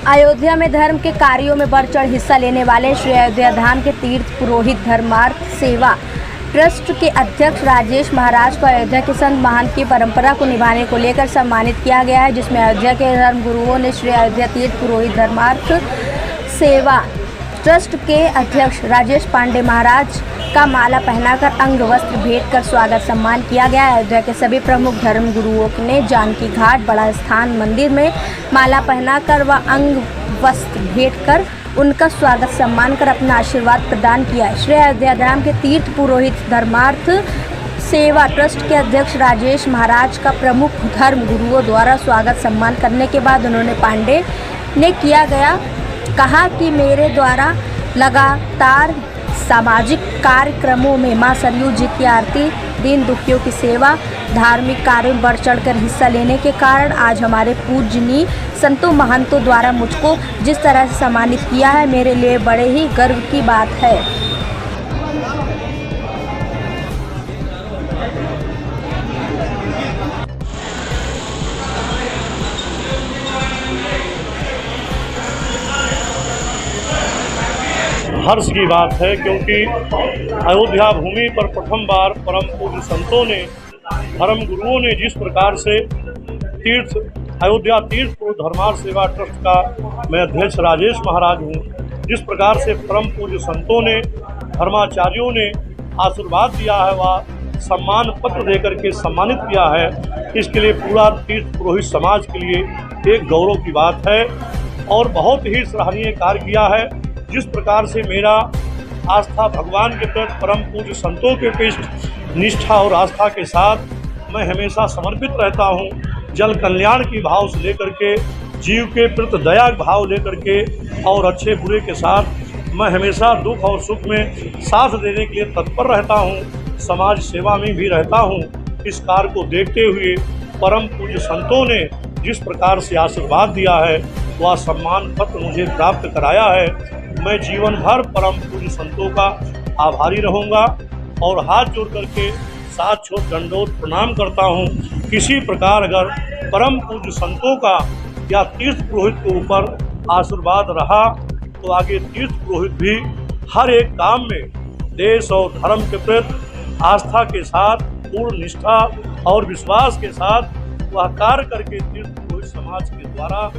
अयोध्या में धर्म के कार्यों में बढ़ चढ़ हिस्सा लेने वाले श्री अयोध्या धाम के तीर्थ पुरोहित धर्मार्थ सेवा ट्रस्ट के अध्यक्ष राजेश महाराज को अयोध्या के संत महान की परंपरा को निभाने को लेकर सम्मानित किया गया है, जिसमें अयोध्या के धर्म गुरुओं ने श्री अयोध्या तीर्थ पुरोहित धर्मार्थ सेवा ट्रस्ट के अध्यक्ष राजेश पांडे महाराज का माला पहनाकर अंग वस्त्र भेंट कर स्वागत सम्मान किया गया। अयोध्या के सभी प्रमुख धर्म गुरुओं ने जानकी घाट बड़ा स्थान मंदिर में माला पहनाकर व अंग वस्त्र भेंट कर उनका स्वागत सम्मान कर अपना आशीर्वाद प्रदान किया। श्री अयोध्या धाम के तीर्थ पुरोहित धर्मार्थ सेवा ट्रस्ट के अध्यक्ष राजेश महाराज का प्रमुख धर्म गुरुओं द्वारा स्वागत सम्मान करने के बाद उन्होंने पांडे ने कहा कि मेरे द्वारा लगातार सामाजिक कार्यक्रमों में मां सरयू जी की आरती, दीन दुखियों की सेवा, धार्मिक कार्यों में बढ़ चढ़कर हिस्सा लेने के कारण आज हमारे पूजनीय संतों महंतों द्वारा मुझको जिस तरह से सम्मानित किया है, मेरे लिए बड़े ही गर्व की बात है। हर्ष की बात है क्योंकि अयोध्या भूमि पर प्रथम बार परम पूज्य संतों ने, धर्म गुरुओं ने जिस प्रकार से अयोध्या तीर्थ पुरोहित धर्मार्थ सेवा ट्रस्ट का मैं अध्यक्ष राजेश महाराज हूँ, जिस प्रकार से परम पूज्य संतों ने, धर्माचार्यों ने आशीर्वाद दिया है व सम्मान पत्र देकर के सम्मानित किया है, इसके लिए पूरा तीर्थ पुरोहित समाज के लिए एक गौरव की बात है और बहुत ही सराहनीय कार्य किया है। जिस प्रकार से मेरा आस्था भगवान के प्रति परम पूज्य संतों के प्रति निष्ठा और आस्था के साथ मैं हमेशा समर्पित रहता हूँ, जल कल्याण की भाव से लेकर के जीव के प्रति दया भाव लेकर के और अच्छे बुरे के साथ मैं हमेशा दुख और सुख में साथ देने के लिए तत्पर रहता हूँ, समाज सेवा में भी रहता हूँ। इस कार्य को देखते हुए परम पूज्य संतों ने जिस प्रकार से आशीर्वाद दिया है, वह सम्मान पत्र मुझे प्राप्त कराया है। मैं जीवन भर परम पूज्य संतों का आभारी रहूँगा और हाथ जोड़ करके साथ छोड़ दंडोत प्रणाम करता हूँ। किसी प्रकार अगर परम पूज्य संतों का या तीर्थ पुरोहित के ऊपर आशीर्वाद रहा तो आगे तीर्थ पुरोहित भी हर एक काम में देश और धर्म के प्रति आस्था के साथ, पूर्ण निष्ठा और विश्वास के साथ वह कार्य करके तीर्थ पुरोहित समाज के द्वारा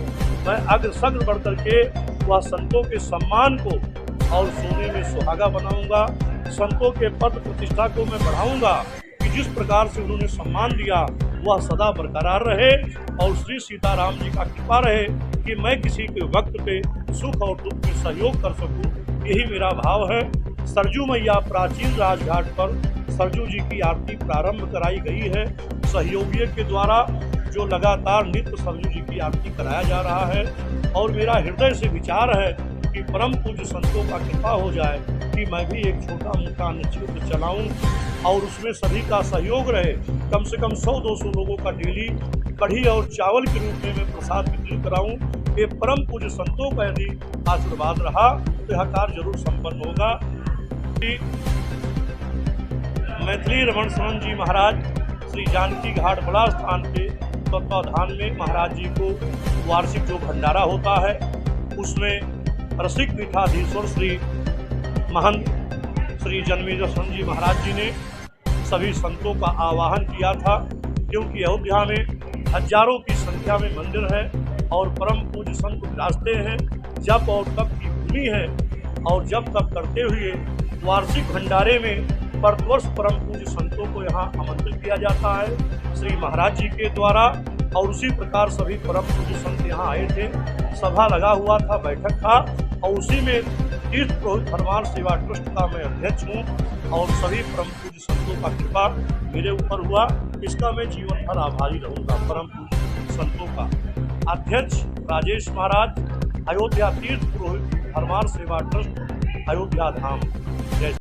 मैं अग्रसग्र बढ़ करके वह संतों के सम्मान को और सोने में सुहागा बनाऊंगा। संतों के पद प्रतिष्ठा को मैं बढ़ाऊंगा कि जिस प्रकार से उन्होंने सम्मान दिया वह सदा बरकरार रहे और श्री सीताराम जी का कृपा रहे कि मैं किसी के वक्त पे सुख और दुख में सहयोग कर सकूं। यही मेरा भाव है। सरजू मैया प्राचीन राजघाट पर सरजू जी की आरती प्रारंभ कराई गई है सहयोगियों के द्वारा, जो लगातार नित्य सरजू जी की आरती कराया जा रहा है और मेरा हृदय से विचार है कि परम पूज्य संतों का कृपा हो जाए कि मैं भी एक छोटा मोटा अन्न क्षेत्र चलाऊं और उसमें सभी का सहयोग रहे। कम से कम 100-200 लोगों का डेली कढ़ी और चावल के रूप में मैं प्रसाद वितरित कराऊं। ये परम पूज्य संतों का यदि आशीर्वाद रहा तो यह कार्य जरूर संपन्न होगा। मैथिली रमण शरण जी महाराज श्री जानकी घाट बड़ा स्थान के तत्वाधान में महाराज जी को वार्षिक जो भंडारा होता है उसमें रसिक पीठाधीश्वर श्री महंत श्री जन्मेजय जी महाराज जी ने सभी संतों का आवाहन किया था, क्योंकि अयोध्या में हजारों की संख्या में मंदिर है और परम पूज्य संत विराजते हैं। जप और तप की भूमि है और जब तप करते हुए वार्षिक भंडारे में प्रतिवर्ष परम पूज्य संतों को यहाँ आमंत्रित किया जाता है श्री महाराज जी के द्वारा। और उसी प्रकार सभी परम पूज्य संत यहाँ आए थे, सभा लगा हुआ था, बैठक था और उसी में तीर्थ पुरोहित धर्मार्थ सेवा ट्रस्ट का मैं अध्यक्ष हूँ और सभी परम पूज्य संतों का कृपा मेरे ऊपर हुआ। इसका मैं जीवन भर आभारी रहूँगा। परम पूज्य संतों का अध्यक्ष राजेश महाराज, अयोध्या तीर्थ पुरोहित धर्मार्थ सेवा ट्रस्ट, अयोध्या धाम। जय।